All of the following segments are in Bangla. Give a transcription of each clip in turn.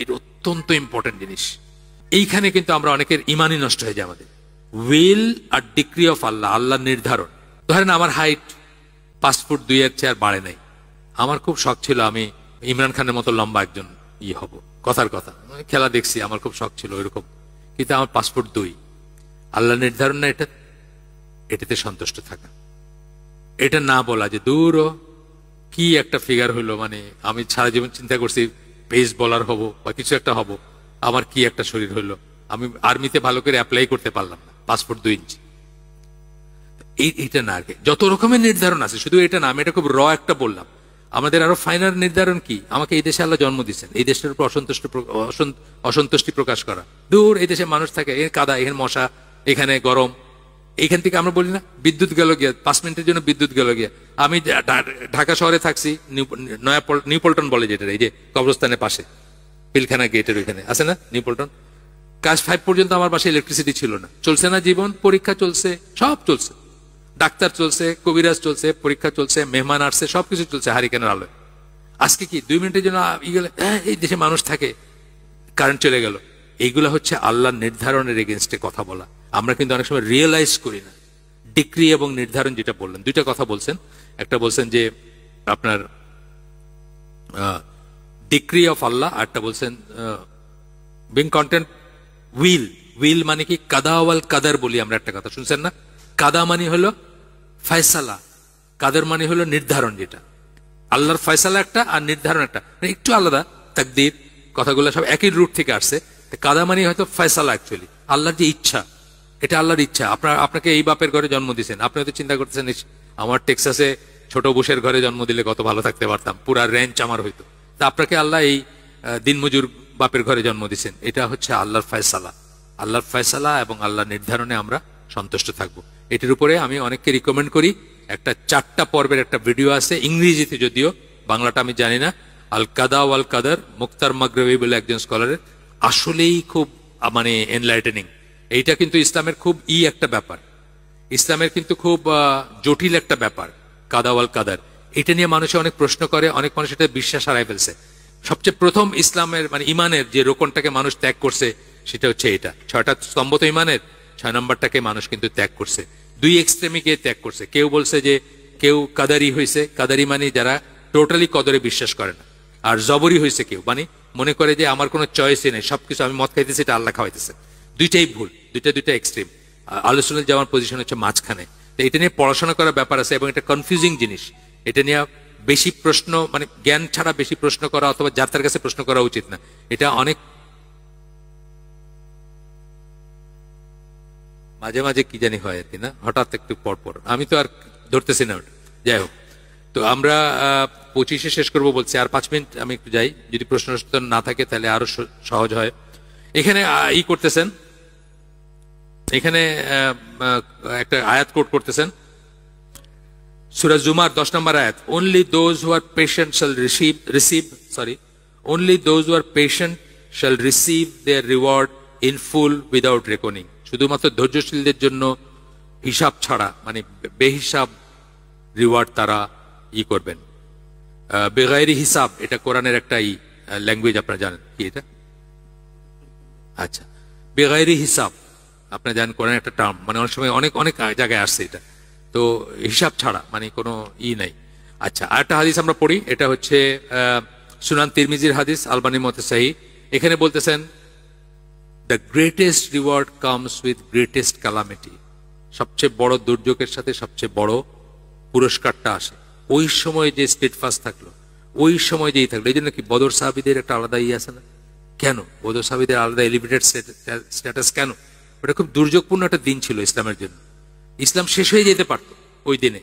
এটা অত্যন্ত ইম্পর্টেন্ট জিনিস। এইখানে কিন্তু আমরা অনেকের ইমানই নষ্ট হয়ে যায় আমাদের। উইল আর ডিক্রি অফ আল্লাহ, আল্লাহর নির্ধারণ। ধরেন আমার হাইট 5 ফুট 2 এর চেয়ে আর বাড়ে নাই। আমার খুব শখ ছিল আমি ইমরান খানের মতো লম্বা একজন হব, কথার কথা, খেলা দেখছি, আমার খুব শখ ছিল ওইরকম, কিন্তু আমার 5 ফুট 2। আল্লাহ নির্ধারণ না এটা, এটাতে সন্তুষ্ট থাকা, এটা না বলা যে দূর কি একটা ফিগার হইলো, মানে আমি সারা জীবন চিন্তা করছি পেস বলার হব বা কিছু একটা হব, আমার কি একটা শরীর হইলো, আমি আর্মিতে ভালো করে অ্যাপ্লাই করতে পারলাম না, 5 ফুট 2 ইঞ্চি। এইটা না, যত রকমের নির্ধারণ আছে, শুধু এটা না, আমি এটা খুব একটা বললাম। আমাদের আরো ফাইনাল নির্ধারণ কি, আমাকে এই দেশে আল্লাহ জন্ম দিচ্ছেন, এই দেশের উপর অসন্তুষ্টি প্রকাশ করা, দূর এই দেশে মানুষ থাকে, এর কাদা, এখানে মশা, এখানে গরম, এইখান থেকে আমরা বলি না বিদ্যুৎ গেল গিয়া, 5 মিনিটের জন্য বিদ্যুৎ গেল গিয়া। আমি ঢাকা শহরে থাকছি, নিউপল্টন বলে যেটা, এই যে কবরস্থানের পাশে পিলখানা গেটের ওইখানে আছে না নিউপল্টন, ক্লাস 5 পর্যন্ত আমার বাসায় ইলেকট্রিসিটি ছিল না। চলছে না জীবন, পরীক্ষা চলছে, সব চলছে, ডাক্তার চলছে, কবিরাজ চলছে, পরীক্ষা চলছে, মেহমান আসছে, সবকিছু চলছে হারিকেনের আলোয়। আজকে কি 2 মিনিটের জন্য এই দেশে মানুষ থাকে, কারেন্ট চলে গেল। এইগুলা হচ্ছে আল্লাহর নির্ধারণের এগেনস্টে কথা বলা। আমরা কিন্তু অনেক সময় রিয়েলাইজ করি না। ডিক্রি এবং নির্ধারণ যেটা বললেন, দুইটা কথা বলছেন। একটা বলছেন যে আপনার ডিক্রি অফ আল্লাহ, আর একটা বলছেন বিং কন্টেন্ট উইল। উইল মানে কি, কাদা ওয়াল কাদার বলি আমরা, একটা কথা শুনছেন না, কাদা মানে হলো ফয়সালা, কাদের মানে হলো নির্ধারণ। যেটা আল্লাহর ফয়সালা একটা আর নির্ধারণ একটা, একটু আলাদা, তাকদীর, কথাগুলো সব একই রুট থেকে আসছে। কাদা মানে হয়তো ফয়সালা, অ্যাকচুয়ালি আল্লাহর যে ইচ্ছা, এটা আল্লাহর ইচ্ছা। আপনাকে এই বাপের ঘরে জন্ম দিয়েছেন, আপনি হয়তো চিন্তা করতেছেন আমার টেক্সাসে ছোট বুশের ঘরে জন্ম দিলে কত ভালো থাকতে পারতাম, পুরা রেঞ্চ আমার হইতো। তা আপনাকে আল্লাহ এই দিনমজুর বাপের ঘরে জন্ম দিয়েছেন, এটা হচ্ছে আল্লাহর ফয়সালা। আল্লাহর ফয়সালা এবং আল্লাহর নির্ধারণে আমরা সন্তুষ্ট থাকবো। এটির উপরে আমি অনেককে রিকমেন্ড করি, একটা 4টা পর্বের একটা ভিডিও আছে, ইংরেজিতে, যদিও বাংলাটা আমি জানি না, আল কাদা ওয়াল কাদার, মুক্তার মাগরিবি বলে একজন স্কলারের, আসলেই খুব মানে এনলাইটেনিং। এইটা কিন্তু ইসলামের খুব একটা ব্যাপার, ইসলামের কিন্তু খুব জটিল একটা ব্যাপার, কাদা ওয়াল কাদার। এটা নিয়ে মানুষে অনেক প্রশ্ন করে, অনেক মানুষ এটা বিশ্বাস হারায় ফেলছে। সবচেয়ে প্রথম ইসলামের মানে ইমানের যে রোকনটাকে মানুষ ত্যাগ করছে, সেটা হচ্ছে এটা। 6টা স্তম্ভ তো ইমানের, 6 নম্বরটাকে মানুষ কিন্তু ত্যাগ করছে। 2 এক্সট্রিমে গিয়ে ত্যাগ করছে। কেউ বলছে যে কেউ কাদারি হয়েছে, কাদারি মানে যারা টোটালি কদরে বিশ্বাস করে না, আর জবরি হয়েছে কেউ, মানে মনে করে যে আমার কোনো চয়েসই নেই, সবকিছু আমি মদ খাইতেছি, এটা আল্লাহ খাওয়াইতেছে। দুইটাই ভুল, দুইটা এক্সট্রিম। আহলে সুন্নাত যাওয়ার পজিশন হচ্ছে মাঝখানে। তো এটা নিয়ে পড়াশোনা করার ব্যাপার আছে, এবং এটা কনফিউজিং জিনিস। এটা নিয়ে বেশি প্রশ্ন, মানে জ্ঞান ছাড়া বেশি প্রশ্ন করা অথবা যার তার কাছে প্রশ্ন করা উচিত না। এটা অনেক মাঝে মাঝে কি জানি হয় আর কি, না হঠাৎ একটু পরপর, আমি তো আর ধরতেছি না ওটা। যাই হোক, তো আমরা 25-এ শেষ করবো বলছি, আর 5 মিনিট আমি একটু যাই, যদি প্রশ্ন না থাকে তাহলে আরো সহজ হয়। এখানে করতেছেন, এখানে একটা আয়াত কোট করতেছেন, সূরা জুমার 10 নম্বর আয়াত, only those who are patient shall only those who are patient shall receive their reward in full without reckoning। শুধুমাত্র ধৈর্যশীলদের জন্য হিসাব ছাড়া, মানে বেহিসাব রিওয়ার্ড তারা করবেন, বেগাইরি হিসাব। এটা কোরআনের একটা ল্যাঙ্গুয়েজ, আপনারা জানেন কি এটা? আচ্ছা, বেগাইরি হিসাব আপনারা জানেন কোরআনের একটা টার্ম, মানে অনেক সময় অনেক জায়গায় আসছে এটা। তো হিসাব ছাড়া মানে কোনো নাই। আচ্ছা, আরেকটা হাদিস আমরা পড়ি, এটা হচ্ছে সুনান তিরমিজির হাদিস, আলবানির মতে সহিহ। এখানে বলতেছেন, the greatest reward comes with greatest calamity. সবচেয়ে বড় দুর্যোগের সাথে সবচেয়ে বড় পুরস্কারটা আসে ওই সময় যে স্টেডফাস্ট থাকলো, ওই সময় যেই থাকলো। এই জন্য কি বদর সাহাবীদের একটা আলাদা আছে না? কেন বদর সাহাবীদের আলাদা এলিভেটেড স্ট্যাটাস কেন? ওটা খুব দুর্যোগপূর্ণ একটা দিন ছিল ইসলামের জন্য। ইসলাম শেষ হয়ে যেতে পারতো ওই দিনে,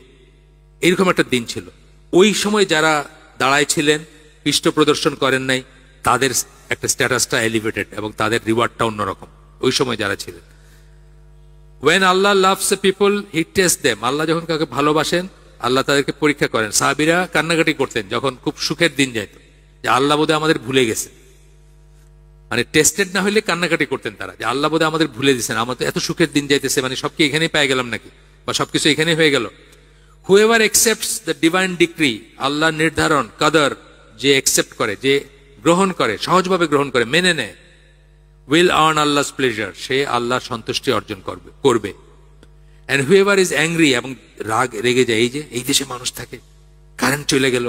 এরকম একটা দিন ছিল। ওই সময় যারা দাঁড়ায় ছিলেন, পৃষ্ঠ প্রদর্শন করেন নাই, তাদের একটা স্ট্যাটাসটা এলিভেটেড এবং তাদের রিওয়ার্ডটা অন্যরকম ওই সময় যারা ছিলেন। When Allah loves a people, He tests them. আল্লাহ যখন কাউকে ভালোবাসেন, আল্লাহ তাদেরকে পরীক্ষা করেন। সাহাবীরা কান্নাকাটি করতেন যখন খুব সুখের দিন যাইত, যে আল্লাহ বোধহয় আমাদের ভুলে গেছে। মানে টেস্টেড না হলে কান্নাকাটি করতেন তারা, যে আল্লাহ বোধহয় আমাদের ভুলে দিয়েছেন, আমাদের এত সুখের দিন যাইতেছে, মানে সবকে এখানেই পেয়ে গেলাম নাকি, বা সবকিছু এখানেই হয়ে গেল। Whoever accepts the divine decree, আল্লাহ নির্ধারণ, কদর, যে একসেপ্ট করে, যে গ্রহণ করে, সহজভাবে গ্রহণ করে, মেনে নেয়, will earn Allah's pleasure, সে আল্লাহর সন্তুষ্টি অর্জন করবে। and whoever is angry, এবং রেগে যায়, এই দেশে মানুষ থাকে, কারেন্ট চলে গেল,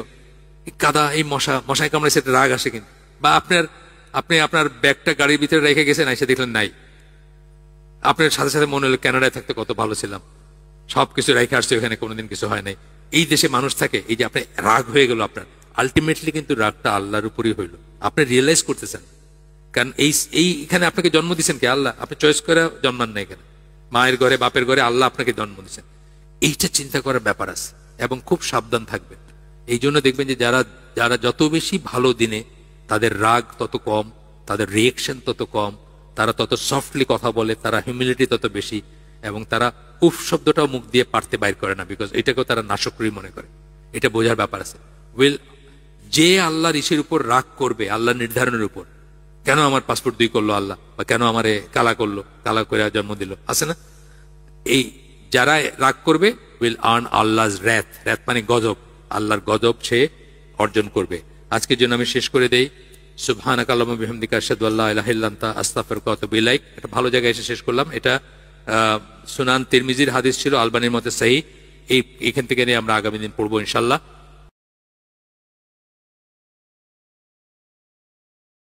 এই কাদা, এই মশায় কামড়ে, সেটা রাগ আসে কিন্তু। বা আপনি আপনার ব্যাগটা গাড়ির ভিতরে রেখে গেছেন, এসে দেখলেন নাই, আপনার সাথে সাথে মনে হলো কানাডায় থাকতে কত ভালো ছিলাম, সবকিছু রেখে আসছে ওখানে, কোনোদিন কিছু হয় নাই। এই দেশে মানুষ থাকে, এই যে আপনি রাগ হয়ে গেল আপনার, আলটিমেটলি কিন্তু রাগটা আল্লাহর উপরই হইল, আপনি রিয়েলাইজ করতেছেন। কারণ এখানে আপনাকে জন্ম দিচ্ছেন কে? আল্লাহ। আপনি চয়েস করে জন্মান না এখানে, মায়ের ঘরে, বাপের ঘরে, আল্লাহ আপনাকে জন্ম দিচ্ছেন। এইটা চিন্তা করার ব্যাপার আছে, এবং খুব সাবধান থাকবেন। এই জন্য দেখবেন যে যারা যত বেশি ভালো দিনে, তাদের রাগ তত কম, তাদের রিয়েকশন তত কম, তারা তত সফটলি কথা বলে, তারা হিউমিলিটি তত বেশি, এবং তারা উফ শব্দটাও মুখ দিয়ে পারতে বাইর করে না, বিকজ এটাকেও তারা নাশকরি মনে করে। এটা বোঝার ব্যাপার আছে। যে আল্লাহর ইসের উপর রাগ করবে, আল্লাহর নির্ধারণের উপর, কেন আমার পাসপোর্ট 2 করলো আল্লাহ, বা কেন আমারে কালা করলো, কালা করে জন্ম দিল, আছে না? এই যারা রাগ করবে, উইল আর্ন আল্লাহ's wrath, wrath মানে গজব, আল্লাহর গজব সে অর্জন করবে। আজকের জন্য আমি শেষ করে দেই। সুবহানাকা আল্লাহুম্মা বিহামদিকা আশহাদু আল্লা ইলাহা ইল্লা আনতা আস্তাগফিরুকা ওয়া আতুবু ইলাইক। এটা ভালো জায়গায় এসে শেষ করলাম। এটা সুনান তিরমিজির হাদিস ছিল, আলবানির মতে সহিহ। এখান থেকে নিয়ে আমরা আগামী দিন পড়বো ইনশাআল্লাহ।